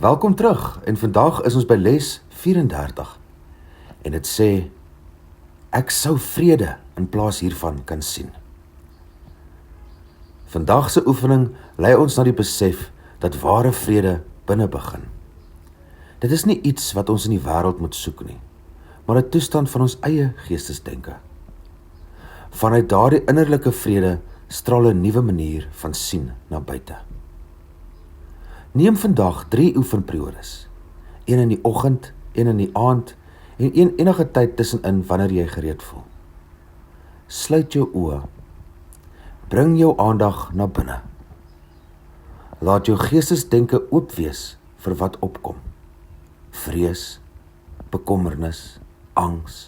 Welkom terug en vandag is ons by les 34 en dit sê, ek sou vrede in plaas hiervan kan sien. Vandag se oefening lei ons na die besef dat ware vrede binne begin. Dit is nie iets wat ons in die wêreld moet soek nie, maar 'n toestand van ons eie geestesdenke. Vanuit daardie innerlike vrede straal 'n nuwe manier van sien na buite. Neem vandag 3 oefenperiodes, een in die oggend, een in die aand en een enige tyd tussenin wanneer jy gereed voel. Sluit jou oë, bring jou aandag na binne. Laat jou geestesdenke oop wees vir wat opkom. Vrees, bekommernis, angs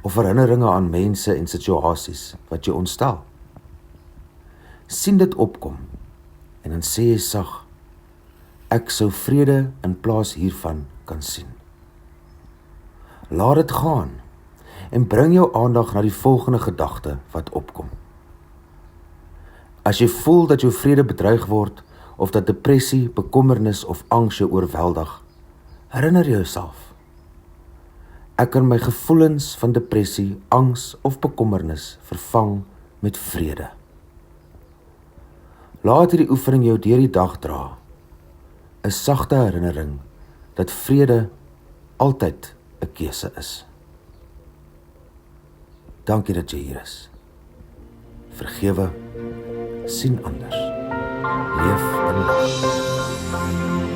of herinneringe aan mense en situasies wat jou ontstel. Sien dit opkom en dan sê jy sag, ek sou vrede in plaas hiervan kan sien. Laat dit gaan en bring jou aandag na die volgende gedagte wat opkom. As jy voel dat jou vrede bedreig word of dat depressie, bekommernis of angs jou oorweldig, herinner jouself. Ek kan my gevoelens van depressie, angs of bekommernis vervang met vrede. Laat hierdie oefening jou deur die dag dra. 'n sagte herinnering dat vrede altyd 'n keuse is. Dankie dat jy hier is. Vergewe, sien anders. Leef in lig.